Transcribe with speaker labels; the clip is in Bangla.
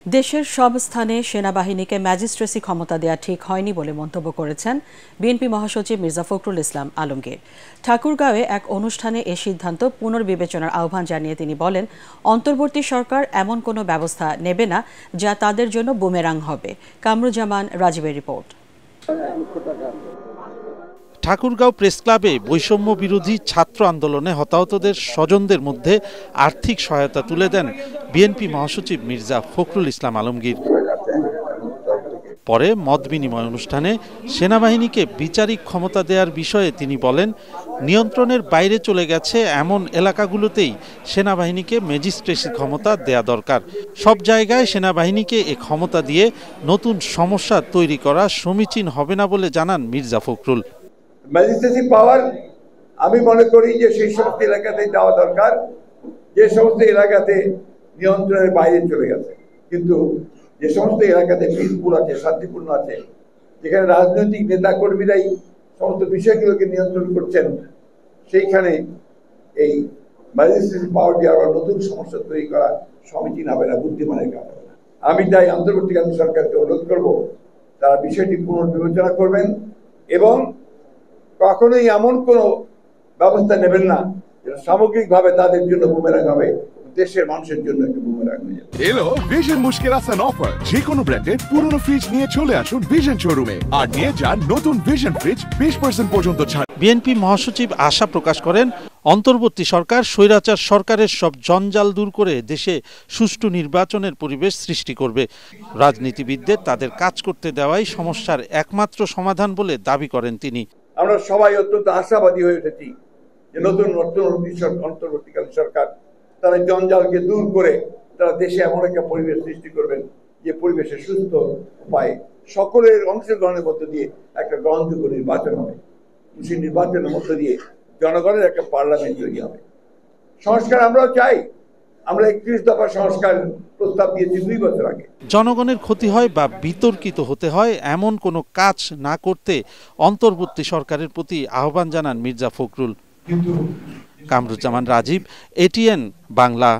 Speaker 1: দেশের সব স্থানে সেনাবাহিনীকে ম্যাজিস্ট্রেসি ক্ষমতা দেওয়া ঠিক হয়নি বলে মন্তব্য করেছেন বিএনপি মহাসচিব মির্জা ফখরুল ইসলাম আলমগীর। ঠাকুরগাঁওয়ে এক অনুষ্ঠানে এ সিদ্ধান্ত পুনর্বিবেচনার আহ্বান জানিয়ে তিনি বলেন, অন্তর্বর্তী সরকার এমন কোনো ব্যবস্থা নেবে না যা তাদের জন্য বুমেরাং হবে। কামরুজ্জামান রাজীবের রিপোর্ট।
Speaker 2: ঠাকুরগাঁও প্রেস ক্লাবে বৈষম্য বিরোধী ছাত্র আন্দোলনে হতাহতদের স্বজনদের মধ্যে আর্থিক সহায়তা তুলে দেন বিএনপি মহাসচিব মির্জা ফখরুল ইসলাম আলমগীর। পরে মত বিনিময় অনুষ্ঠানে সেনাবাহিনীকে বিচারিক ক্ষমতা দেওয়ার বিষয়ে তিনি বলেন, নিয়ন্ত্রণের বাইরে চলে গেছে এমন এলাকাগুলোতেই সেনাবাহিনীকে ম্যাজিস্ট্রেসি ক্ষমতা দেয়া দরকার। সব জায়গায় সেনাবাহিনীকে এ ক্ষমতা দিয়ে নতুন সমস্যা তৈরি করা সমীচীন হবে না বলে জানান মির্জা ফখরুল।
Speaker 3: ম্যাজিস্ট্রেসি পাওয়ার আমি মনে করি যে সেই সমস্ত এলাকাতে দেওয়া দরকার যে সমস্ত এলাকাতে নিয়ন্ত্রণের বাইরে চলে গেছে, কিন্তু যে সমস্ত এলাকাতে পিসফুল আছে, শান্তিপূর্ণ আছে, যেখানে রাজনৈতিক নেতা কর্মীরাই সমস্ত বিষয়গুলোকে নিয়ন্ত্রণ করছেন, সেইখানে এই ম্যাজিস্ট্রেসি পাওয়ার দিয়ে আবার নতুন সমস্যা তৈরি করা সমীচীন হবে না, বুদ্ধিমানের কাজ হবে না। আমি তাই অন্তর্বর্তীকালীন সরকারকে অনুরোধ করব, তারা বিষয়টি পুনর্বিবেচনা করবেন এবং কখনোই এমন কোনো ব্যবস্থা নেবেন না যেটা সামগ্রিকভাবে তাদের জন্য বুমেরাং হবে, দেশের মানুষের জন্য একটা বুমেরাং হয়ে যাবে।
Speaker 4: এলো ভিশন মুশকিল আসান অফার। যে কোনো ব্র্যান্ডের পুরনো ফ্রিজ নিয়ে চলে আসুন ভিশন শোরুমে আর নিয়ে যান নতুন ভিশন ফ্রিজ 20% পর্যন্ত ছাড়।
Speaker 2: বিএনপি মহাসচিব আশা প্রকাশ করেন, অন্তর্বর্তী সরকার স্বৈরাচার সরকারের সব জঞ্জাল দূর করে দেশে সুষ্ঠু নির্বাচনের পরিবেশ সৃষ্টি করবে। রাজনীতিবিদদের তাদের কাজ করতে দেওয়াই সমস্যার একমাত্র সমাধান বলে দাবি করেন তিনি।
Speaker 3: আমরা সবাই অত্যন্ত আশাবাদী হয়ে উঠেছি যে নতুন অন্তর্বর্তীকালীন সরকার তারা জঞ্জালকে দূর করে তারা দেশে এমন একটা পরিবেশ সৃষ্টি করবেন যে পরিবেশে সুস্থ উপায়ে সকলের অংশগ্রহণের মধ্য দিয়ে একটা গ্রহণযোগ্য নির্বাচন হবে। সেই নির্বাচনের মধ্য দিয়ে জনগণের একটা পার্লামেন্ট তৈরি হবে। সংস্কার আমরাও চাই, আমরা 31 দফা সংস্কার প্রস্তাব দিয়েছি 2 বছর আগে।
Speaker 2: জনগণের ক্ষতি হয় বা বিতর্কিত হতে হয় এমন কোনো কাজ না করতে অন্তর্বর্তী সরকারের প্রতি আহ্বান জানান মির্জা ফখরুল। কামরুজ্জামান রাজীব, এটিএন বাংলা।